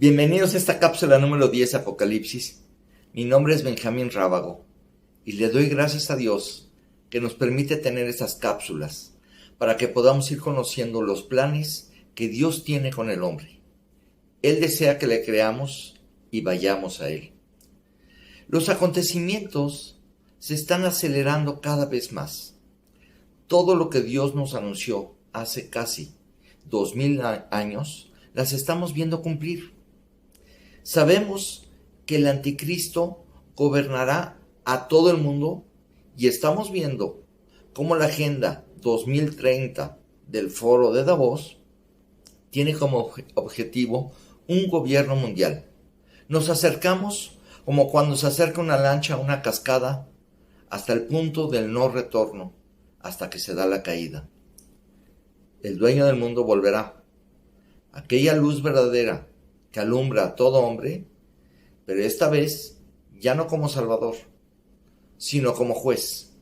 Bienvenidos a esta cápsula número 10 Apocalipsis. Mi nombre es Benjamín Rábago y le doy gracias a Dios que nos permite tener estas cápsulas para que podamos ir conociendo los planes que Dios tiene con el hombre. Él desea que le creamos y vayamos a Él. Los acontecimientos se están acelerando cada vez más. Todo lo que Dios nos anunció hace casi 2000 años, las estamos viendo cumplir. Sabemos que el anticristo gobernará a todo el mundo y estamos viendo cómo la Agenda 2030 del Foro de Davos tiene como objetivo un gobierno mundial. Nos acercamos como cuando se acerca una lancha a una cascada hasta el punto del no retorno, hasta que se da la caída. El dueño del mundo volverá. Aquella luz verdadera que alumbra a todo hombre, pero esta vez ya no como Salvador, sino como juez.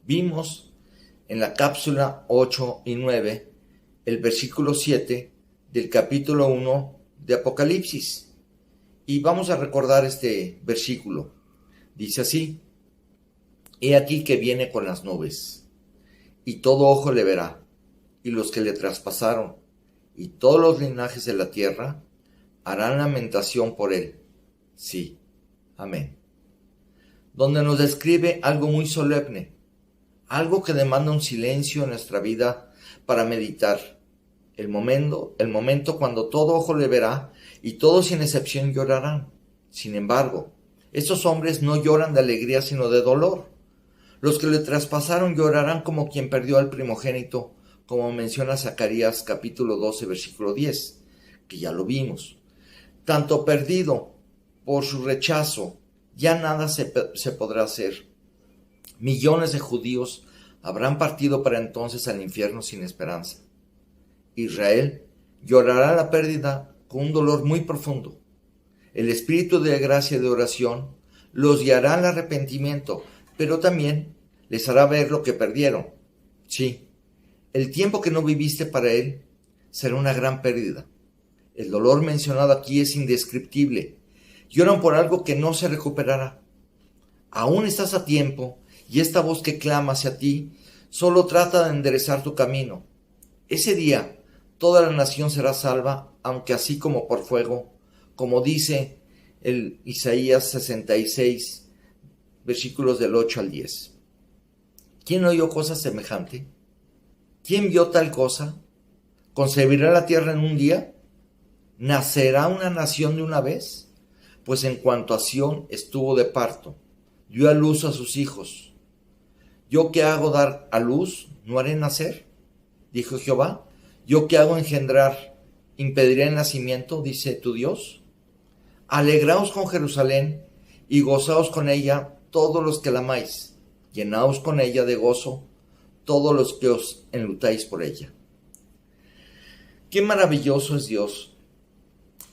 Vimos en la cápsula 8 y 9 el versículo 7 del capítulo 1 de Apocalipsis. Y vamos a recordar este versículo. Dice así: He aquí que viene con las nubes, y todo ojo le verá, y los que le traspasaron, y todos los linajes de la tierra harán lamentación por él. Sí, amén. Donde nos describe algo muy solemne, algo que demanda un silencio en nuestra vida para meditar. El momento cuando todo ojo le verá y todos sin excepción llorarán. Sin embargo, estos hombres no lloran de alegría sino de dolor. Los que le traspasaron llorarán como quien perdió al primogénito, como menciona Zacarías capítulo 12 versículo 10, que ya lo vimos. Tanto perdido por su rechazo, ya nada se podrá hacer. Millones de judíos habrán partido para entonces al infierno sin esperanza. Israel llorará la pérdida con un dolor muy profundo. El espíritu de gracia y de oración los guiará al arrepentimiento, pero también les hará ver lo que perdieron. Sí, el tiempo que no viviste para Él será una gran pérdida. El dolor mencionado aquí es indescriptible. Lloran por algo que no se recuperará. Aún estás a tiempo, y esta voz que clama hacia ti solo trata de enderezar tu camino. Ese día toda la nación será salva, aunque así como por fuego, como dice el Isaías 66, versículos del 8 al 10. ¿Quién oyó cosa semejante? ¿Quién vio tal cosa? ¿Concebirá la tierra en un día? ¿Nacerá una nación de una vez? Pues en cuanto a Sión estuvo de parto, dio a luz a sus hijos. ¿Yo que hago dar a luz, no haré nacer? Dijo Jehová. ¿Yo que hago engendrar, impediré el nacimiento? Dice tu Dios. Alegraos con Jerusalén y gozaos con ella todos los que la amáis. Llenaos con ella de gozo todos los que os enlutáis por ella. Qué maravilloso es Dios,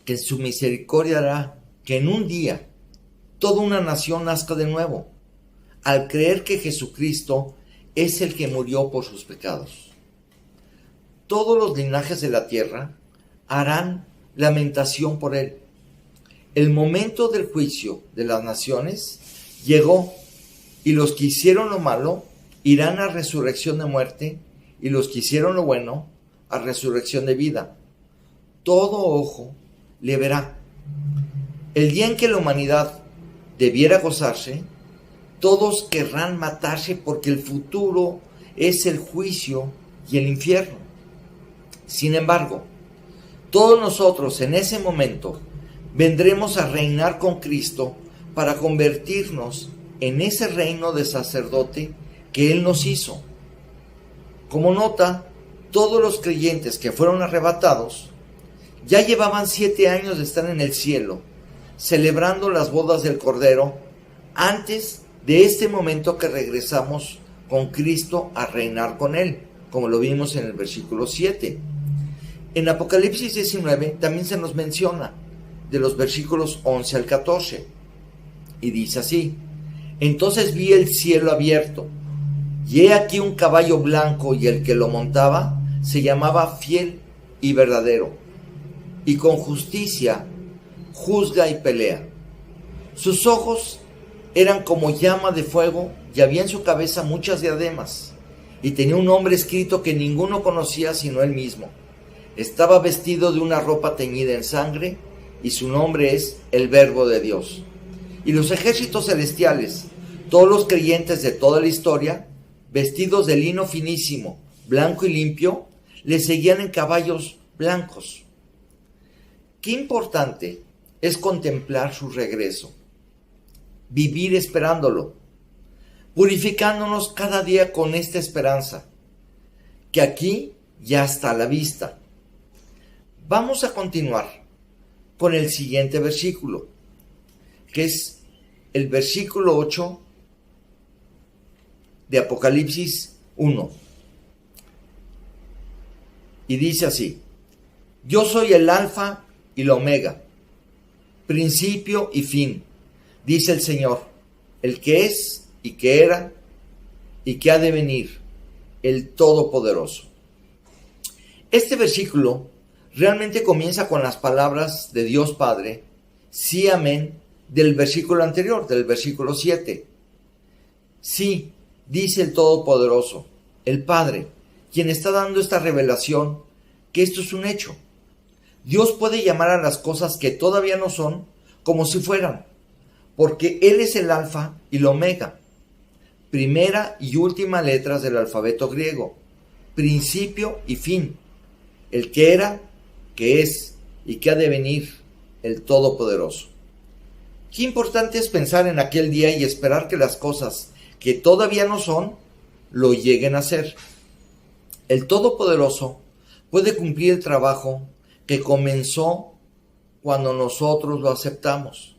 que en su misericordia hará que en un día toda una nación nazca de nuevo, al creer que Jesucristo es el que murió por sus pecados. Todos los linajes de la tierra harán lamentación por él. El momento del juicio de las naciones llegó, y los que hicieron lo malo irán a resurrección de muerte, y los que hicieron lo bueno a resurrección de vida. Todo ojo le verá. El día en que la humanidad debiera gozarse, todos querrán matarse porque el futuro es el juicio y el infierno. Sin embargo, todos nosotros en ese momento vendremos a reinar con Cristo para convertirnos en ese reino de sacerdote que Él nos hizo. Como nota, todos los creyentes que fueron arrebatados ya llevaban 7 años de estar en el cielo, celebrando las bodas del Cordero, antes de este momento que regresamos con Cristo a reinar con Él, como lo vimos en el versículo 7. En Apocalipsis 19 también se nos menciona, de los versículos 11 al 14, y dice así: Entonces vi el cielo abierto, y he aquí un caballo blanco, y el que lo montaba se llamaba Fiel y Verdadero, y con justicia juzga y pelea. Sus ojos eran como llama de fuego y había en su cabeza muchas diademas. Y tenía un nombre escrito que ninguno conocía sino él mismo. Estaba vestido de una ropa teñida en sangre y su nombre es el Verbo de Dios. Y los ejércitos celestiales, todos los creyentes de toda la historia, vestidos de lino finísimo, blanco y limpio, le seguían en caballos blancos. Qué importante es contemplar su regreso, vivir esperándolo, purificándonos cada día con esta esperanza, que aquí ya está a la vista. Vamos a continuar con el siguiente versículo, que es el versículo 8 de Apocalipsis 1. Y dice así: yo soy el Alfa y la Omega, principio y fin, dice el Señor, el que es y que era y que ha de venir, el Todopoderoso. Este versículo realmente comienza con las palabras de Dios Padre, sí, amén, del versículo anterior, del versículo 7. Sí, dice el Todopoderoso, el Padre, quien está dando esta revelación, que esto es un hecho. Dios puede llamar a las cosas que todavía no son como si fueran, porque Él es el Alfa y la Omega, primera y última letras del alfabeto griego, principio y fin, el que era, que es y que ha de venir, el Todopoderoso. Qué importante es pensar en aquel día y esperar que las cosas que todavía no son, lo lleguen a ser. El Todopoderoso puede cumplir el trabajo que comenzó cuando nosotros lo aceptamos.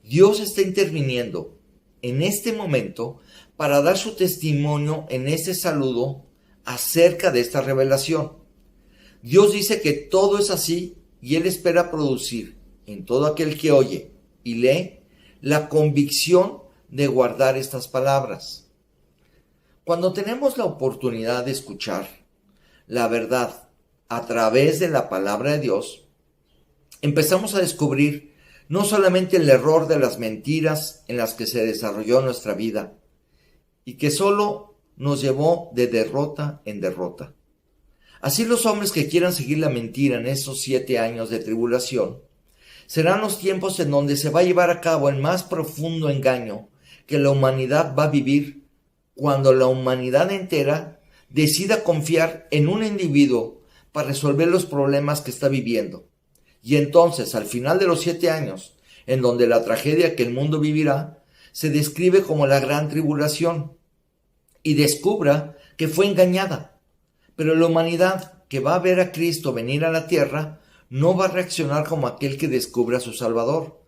Dios está interviniendo en este momento para dar su testimonio en este saludo acerca de esta revelación. Dios dice que todo es así y Él espera producir en todo aquel que oye y lee la convicción de guardar estas palabras. Cuando tenemos la oportunidad de escuchar la verdad a través de la palabra de Dios, empezamos a descubrir no solamente el error de las mentiras en las que se desarrolló nuestra vida y que solo nos llevó de derrota en derrota. Así los hombres que quieran seguir la mentira en esos 7 años de tribulación, serán los tiempos en donde se va a llevar a cabo el más profundo engaño que la humanidad va a vivir, cuando la humanidad entera decida confiar en un individuo para resolver los problemas que está viviendo. Y entonces, al final de los 7 años, en donde la tragedia que el mundo vivirá se describe como la gran tribulación, y descubra que fue engañada. Pero la humanidad que va a ver a Cristo venir a la tierra no va a reaccionar como aquel que descubre a su Salvador.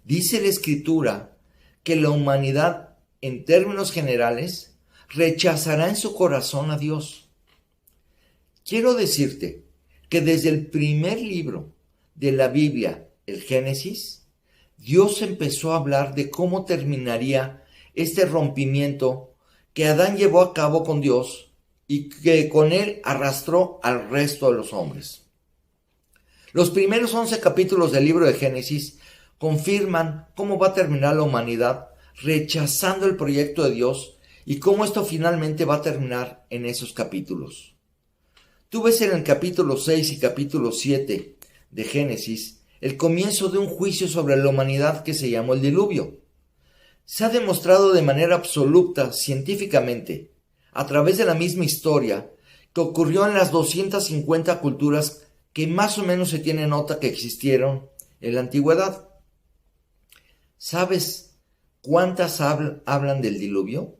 Dice la Escritura que la humanidad, en términos generales, rechazará en su corazón a Dios. Quiero decirte que desde el primer libro de la Biblia, el Génesis, Dios empezó a hablar de cómo terminaría este rompimiento que Adán llevó a cabo con Dios y que con él arrastró al resto de los hombres. Los primeros 11 capítulos del libro de Génesis confirman cómo va a terminar la humanidad rechazando el proyecto de Dios y cómo esto finalmente va a terminar en esos capítulos. Tú ves en el capítulo 6 y capítulo 7 de Génesis el comienzo de un juicio sobre la humanidad que se llamó el diluvio. Se ha demostrado de manera absoluta, científicamente, a través de la misma historia, que ocurrió en las 250 culturas que más o menos se tiene nota que existieron en la antigüedad. ¿Sabes cuántas hablan del diluvio?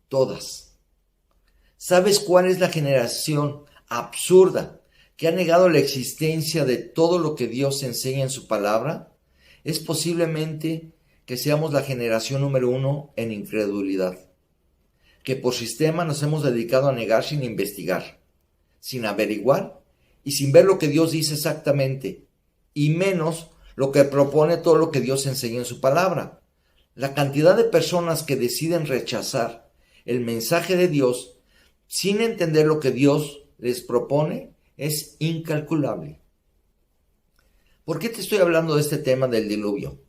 Todas. ¿Sabes cuál es la generación absurda que ha negado la existencia de todo lo que Dios enseña en su palabra? Es posiblemente que seamos la generación número 1 en incredulidad, que por sistema nos hemos dedicado a negar sin investigar, sin averiguar y sin ver lo que Dios dice exactamente, y menos lo que propone todo lo que Dios enseña en su palabra. La cantidad de personas que deciden rechazar el mensaje de Dios sin entender lo que Dios les propone es incalculable. ¿Por qué te estoy hablando de este tema del diluvio?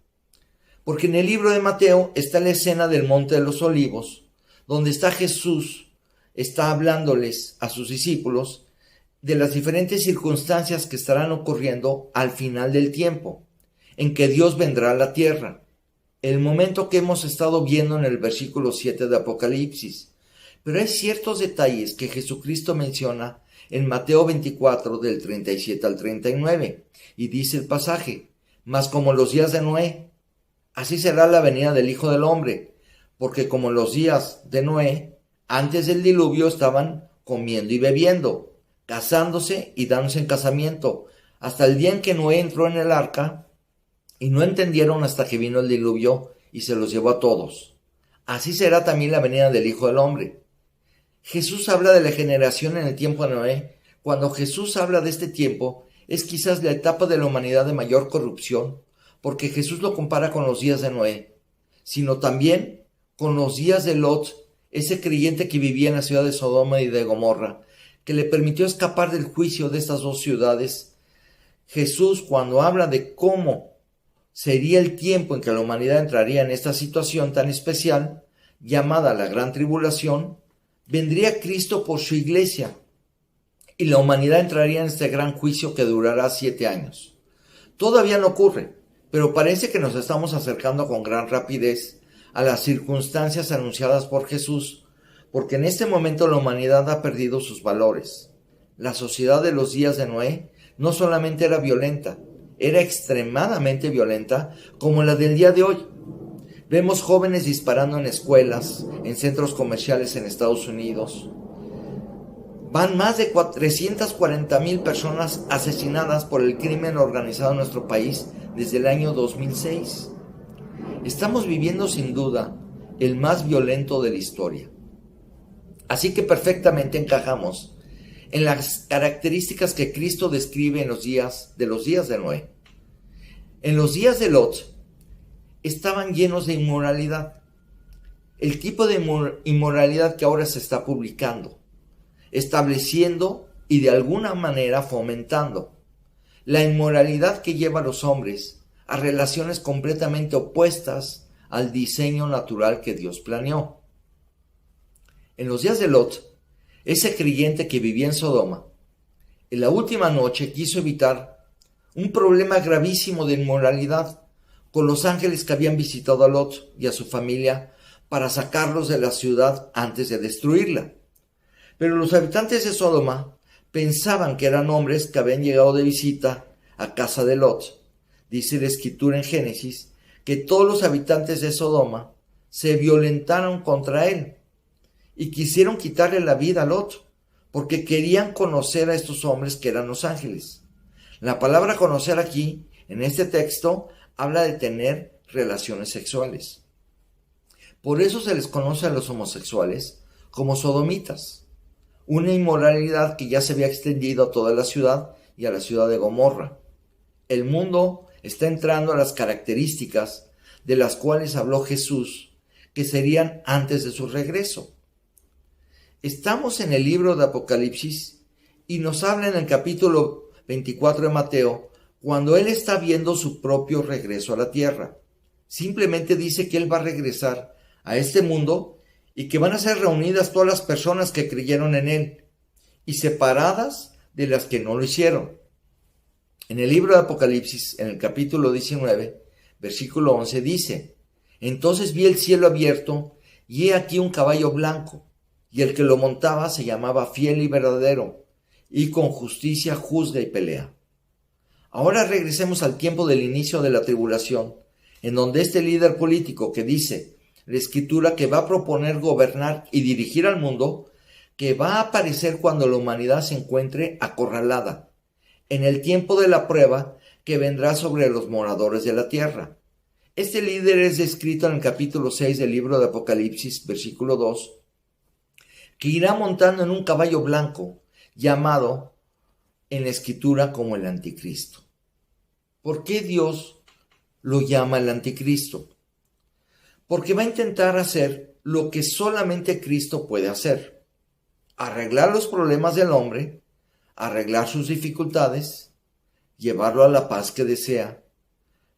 Porque en el libro de Mateo está la escena del Monte de los Olivos, donde está Jesús, está hablándoles a sus discípulos de las diferentes circunstancias que estarán ocurriendo al final del tiempo, en que Dios vendrá a la tierra. El momento que hemos estado viendo en el versículo 7 de Apocalipsis. Pero hay ciertos detalles que Jesucristo menciona en Mateo 24 del 37 al 39. Y dice el pasaje: mas como los días de Noé, así será la venida del Hijo del Hombre, porque como los días de Noé, antes del diluvio estaban comiendo y bebiendo, casándose y dándose en casamiento, hasta el día en que Noé entró en el arca, y no entendieron hasta que vino el diluvio y se los llevó a todos. Así será también la venida del Hijo del Hombre. Jesús habla de la generación en el tiempo de Noé. Cuando Jesús habla de este tiempo, es quizás la etapa de la humanidad de mayor corrupción, porque Jesús lo compara con los días de Noé, sino también con los días de Lot, ese creyente que vivía en la ciudad de Sodoma y de Gomorra, que le permitió escapar del juicio de estas dos ciudades. Jesús, cuando habla de cómo sería el tiempo en que la humanidad entraría en esta situación tan especial, llamada la Gran Tribulación, vendría Cristo por su iglesia, y la humanidad entraría en este gran juicio que durará 7 años. Todavía no ocurre, pero parece que nos estamos acercando con gran rapidez a las circunstancias anunciadas por Jesús, porque en este momento la humanidad ha perdido sus valores. La sociedad de los días de Noé no solamente era violenta, era extremadamente violenta como la del día de hoy. Vemos jóvenes disparando en escuelas, en centros comerciales en Estados Unidos. Van más de 340,000 personas asesinadas por el crimen organizado en nuestro país desde el año 2006. Estamos viviendo sin duda el más violento de la historia. Así que perfectamente encajamos en las características que Cristo describe en los días de Noé. En los días de Lot estaban llenos de inmoralidad. El tipo de inmoralidad que ahora se está publicando, estableciendo y de alguna manera fomentando. La inmoralidad que lleva a los hombres a relaciones completamente opuestas al diseño natural que Dios planeó. En los días de Lot, ese creyente que vivía en Sodoma, en la última noche quiso evitar un problema gravísimo de inmoralidad con los ángeles que habían visitado a Lot y a su familia para sacarlos de la ciudad antes de destruirla. Pero los habitantes de Sodoma pensaban que eran hombres que habían llegado de visita a casa de Lot. Dice la Escritura en Génesis que todos los habitantes de Sodoma se violentaron contra él y quisieron quitarle la vida a Lot, porque querían conocer a estos hombres que eran los ángeles. La palabra conocer aquí, en este texto, habla de tener relaciones sexuales. Por eso se les conoce a los homosexuales como sodomitas, una inmoralidad que ya se había extendido a toda la ciudad y a la ciudad de Gomorra. El mundo está entrando a las características de las cuales habló Jesús, que serían antes de su regreso. Estamos en el libro de Apocalipsis y nos habla en el capítulo 24 de Mateo cuando él está viendo su propio regreso a la tierra. Simplemente dice que él va a regresar a este mundo y que van a ser reunidas todas las personas que creyeron en él y separadas de las que no lo hicieron. En el libro de Apocalipsis, en el capítulo 19, versículo 11, dice: entonces vi el cielo abierto y he aquí un caballo blanco, y el que lo montaba se llamaba Fiel y Verdadero, y con justicia juzga y pelea. Ahora regresemos al tiempo del inicio de la tribulación, en donde este líder político que dice la Escritura que va a proponer gobernar y dirigir al mundo, que va a aparecer cuando la humanidad se encuentre acorralada, en el tiempo de la prueba que vendrá sobre los moradores de la tierra. Este líder es descrito en el capítulo 6 del libro de Apocalipsis, versículo 2, que irá montando en un caballo blanco, llamado en la Escritura como el Anticristo. ¿Por qué Dios lo llama el Anticristo? Porque va a intentar hacer lo que solamente Cristo puede hacer: arreglar los problemas del hombre, arreglar sus dificultades, llevarlo a la paz que desea.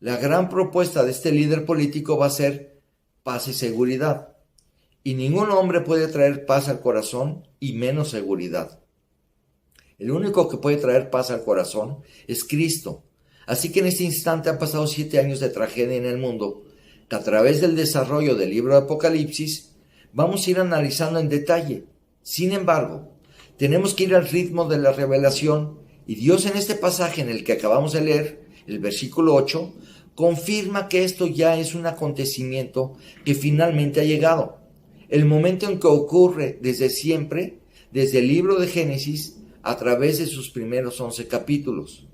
La gran propuesta de este líder político va a ser paz y seguridad. Y ningún hombre puede traer paz al corazón y menos seguridad. El único que puede traer paz al corazón es Cristo. Así que en este instante han pasado 7 años de tragedia en el mundo, que a través del desarrollo del libro de Apocalipsis vamos a ir analizando en detalle. Sin embargo, tenemos que ir al ritmo de la revelación, y Dios en este pasaje en el que acabamos de leer, el versículo 8, confirma que esto ya es un acontecimiento que finalmente ha llegado. El momento en que ocurre desde siempre, desde el libro de Génesis, a través de sus primeros 11 capítulos.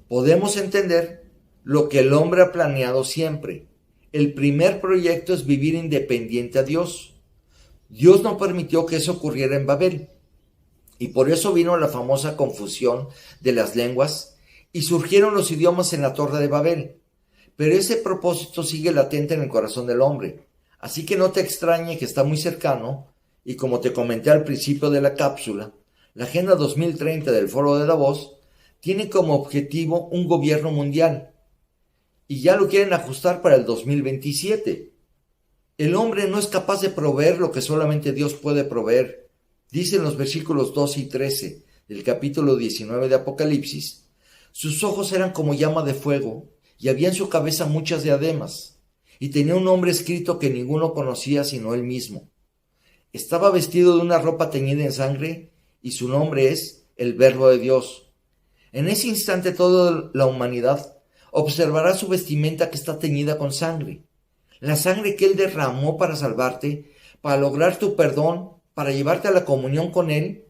Podemos entender lo que el hombre ha planeado siempre. El primer proyecto es vivir independiente a Dios. Dios no permitió que eso ocurriera en Babel. Y por eso vino la famosa confusión de las lenguas y surgieron los idiomas en la Torre de Babel. Pero ese propósito sigue latente en el corazón del hombre. Así que no te extrañe que está muy cercano, y como te comenté al principio de la cápsula, la Agenda 2030 del Foro de Davos tiene como objetivo un gobierno mundial, y ya lo quieren ajustar para el 2027. El hombre no es capaz de proveer lo que solamente Dios puede proveer. Dicen los versículos 12 y 13 del capítulo 19 de Apocalipsis: sus ojos eran como llama de fuego, y había en su cabeza muchas diademas, y tenía un nombre escrito que ninguno conocía sino él mismo. Estaba vestido de una ropa teñida en sangre, y su nombre es el Verbo de Dios. En ese instante toda la humanidad observará su vestimenta que está teñida con sangre. La sangre que Él derramó para salvarte, para lograr tu perdón, para llevarte a la comunión con Él.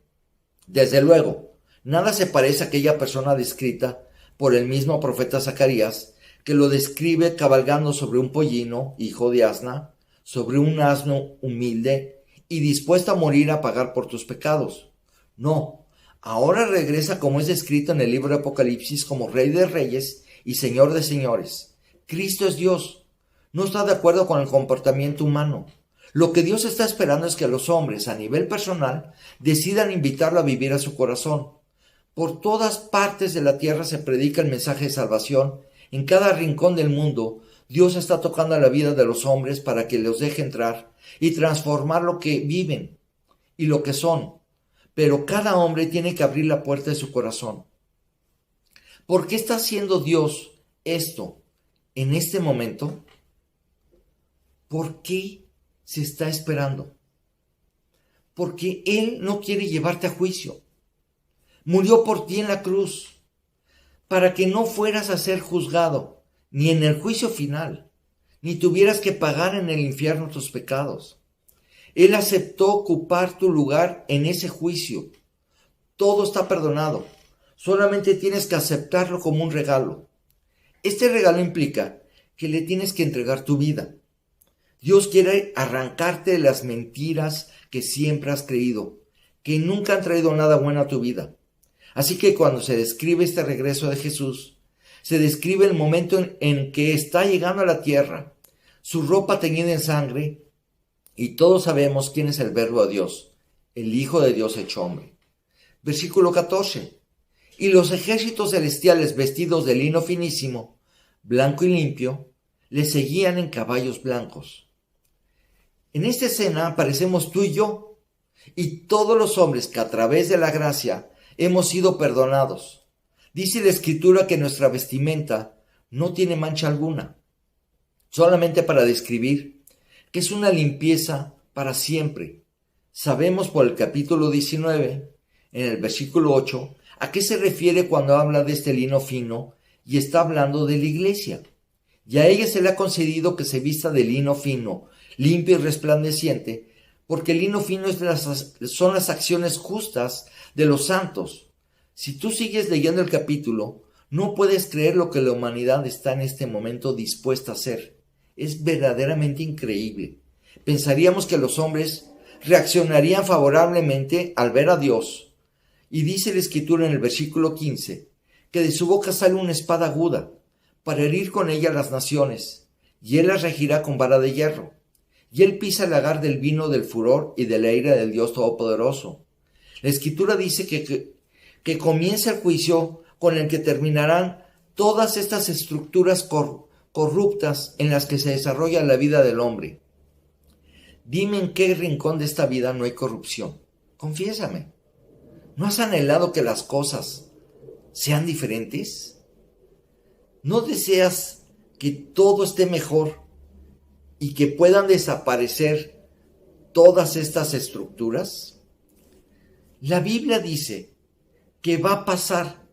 Desde luego, nada se parece a aquella persona descrita por el mismo profeta Zacarías, que lo describe cabalgando sobre un pollino, hijo de asna, sobre un asno humilde y dispuesto a morir a pagar por tus pecados. No, ahora regresa como es descrito en el libro de Apocalipsis como Rey de Reyes y Señor de Señores. Cristo es Dios. No está de acuerdo con el comportamiento humano. Lo que Dios está esperando es que los hombres, a nivel personal, decidan invitarlo a vivir a su corazón. Por todas partes de la tierra se predica el mensaje de salvación. En cada rincón del mundo, Dios está tocando la vida de los hombres para que los deje entrar y transformar lo que viven y lo que son. Pero cada hombre tiene que abrir la puerta de su corazón. ¿Por qué está haciendo Dios esto en este momento? ¿Por qué se está esperando? Porque Él no quiere llevarte a juicio. Murió por ti en la cruz, para que no fueras a ser juzgado, ni en el juicio final, ni tuvieras que pagar en el infierno tus pecados. Él aceptó ocupar tu lugar en ese juicio. Todo está perdonado. Solamente tienes que aceptarlo como un regalo. Este regalo implica que le tienes que entregar tu vida. Dios quiere arrancarte de las mentiras que siempre has creído, que nunca han traído nada bueno a tu vida. Así que cuando se describe este regreso de Jesús, se describe el momento en que está llegando a la tierra, su ropa teñida en sangre, y todos sabemos quién es el Verbo de Dios, el Hijo de Dios hecho hombre. Versículo 14. Y los ejércitos celestiales vestidos de lino finísimo, blanco y limpio, le seguían en caballos blancos. En esta escena aparecemos tú y yo, y todos los hombres que a través de la gracia hemos sido perdonados. Dice la Escritura que nuestra vestimenta no tiene mancha alguna, solamente para describir que es una limpieza para siempre. Sabemos por el capítulo 19, en el versículo 8, a qué se refiere cuando habla de este lino fino y está hablando de la iglesia. Y a ella se le ha concedido que se vista de lino fino, limpio y resplandeciente, porque el lino fino son las acciones justas de los santos. Si tú sigues leyendo el capítulo, no puedes creer lo que la humanidad está en este momento dispuesta a hacer. Es verdaderamente increíble. Pensaríamos que los hombres reaccionarían favorablemente al ver a Dios. Y dice la Escritura en el versículo 15, que de su boca sale una espada aguda, para herir con ella las naciones, y él las regirá con vara de hierro. Y él pisa el lagar del vino del furor y de la ira del Dios Todopoderoso. La Escritura dice que que comience el juicio con el que terminarán todas estas estructuras corruptas en las que se desarrolla la vida del hombre. Dime en qué rincón de esta vida no hay corrupción. Confiésame. ¿No has anhelado que las cosas sean diferentes? ¿No deseas que todo esté mejor y que puedan desaparecer todas estas estructuras? La Biblia dice que va a pasar,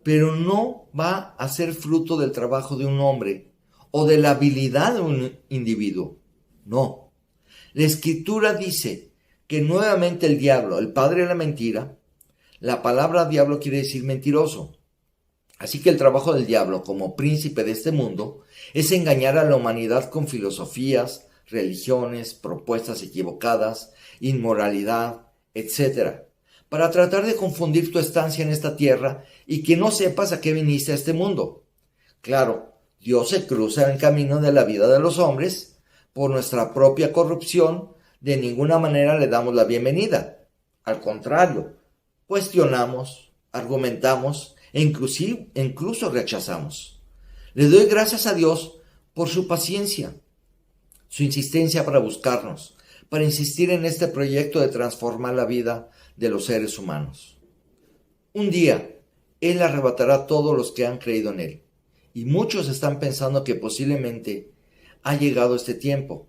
pero no va a ser fruto del trabajo de un hombre o de la habilidad de un individuo. No. La Escritura dice que nuevamente el diablo, el padre de la mentira, la palabra diablo quiere decir mentiroso. Así que el trabajo del diablo como príncipe de este mundo es engañar a la humanidad con filosofías, religiones, propuestas equivocadas, inmoralidad, etc., para tratar de confundir tu estancia en esta tierra y que no sepas a qué viniste a este mundo. Claro, Dios se cruza en el camino de la vida de los hombres. Por nuestra propia corrupción, de ninguna manera le damos la bienvenida. Al contrario, cuestionamos, argumentamos e incluso rechazamos. Le doy gracias a Dios por su paciencia, su insistencia para buscarnos, para insistir en este proyecto de transformar la vida de los seres humanos. Un día, Él arrebatará a todos los que han creído en Él, y muchos están pensando que posiblemente ha llegado este tiempo.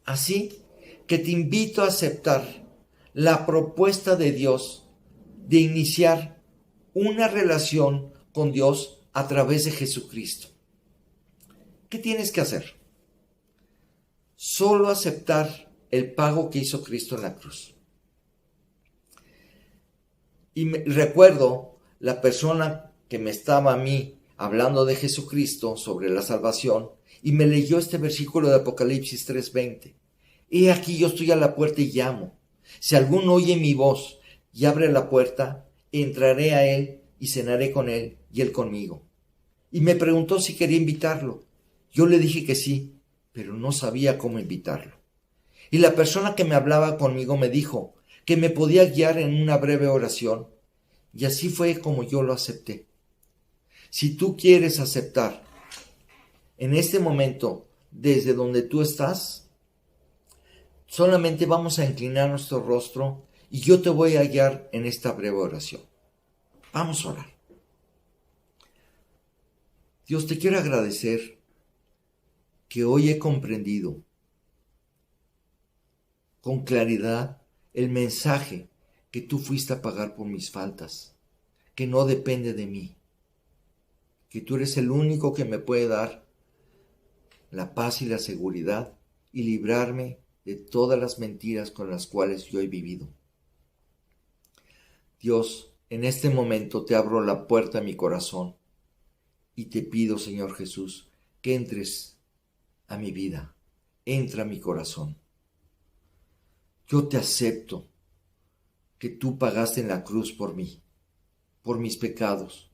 Así que te invito a aceptar la propuesta de Dios de iniciar una relación con Dios a través de Jesucristo. ¿Qué tienes que hacer? Solo aceptar el pago que hizo Cristo en la cruz. Y recuerdo la persona que me estaba a mí hablando de Jesucristo sobre la salvación y me leyó este versículo de Apocalipsis 3:20. He aquí yo estoy a la puerta y llamo. Si alguno oye mi voz y abre la puerta, entraré a él y cenaré con él y él conmigo. Y me preguntó si quería invitarlo. Yo le dije que sí, pero no sabía cómo invitarlo. Y la persona que me hablaba conmigo me dijo que me podía guiar en una breve oración, y así fue como yo lo acepté. Si tú quieres aceptar en este momento desde donde tú estás, solamente vamos a inclinar nuestro rostro y yo te voy a guiar en esta breve oración. Vamos a orar. Dios, te quiero agradecer que hoy he comprendido con claridad el mensaje que tú fuiste a pagar por mis faltas, que no depende de mí, que tú eres el único que me puede dar la paz y la seguridad y librarme de todas las mentiras con las cuales yo he vivido. Dios, en este momento te abro la puerta a mi corazón y te pido, Señor Jesús, que entres a mi vida, entra a mi corazón. Yo te acepto que tú pagaste en la cruz por mí, por mis pecados,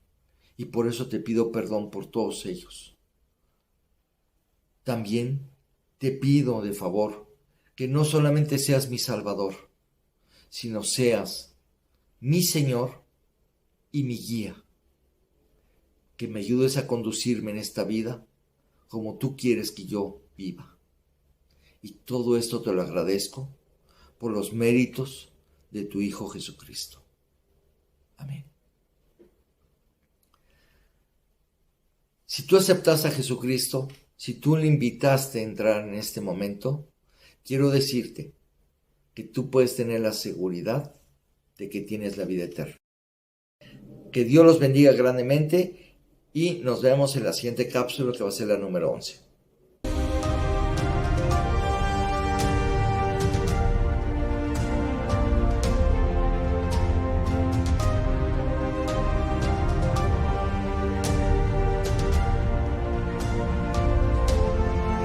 y por eso te pido perdón por todos ellos. También te pido de favor que no solamente seas mi Salvador, sino seas mi Señor y mi guía, que me ayudes a conducirme en esta vida como tú quieres que yo viva. Y todo esto te lo agradezco por los méritos de tu Hijo Jesucristo. Amén. Si tú aceptas a Jesucristo, si tú le invitaste a entrar en este momento, quiero decirte que tú puedes tener la seguridad de que tienes la vida eterna. Que Dios los bendiga grandemente y nos vemos en la siguiente cápsula que va a ser la número 11.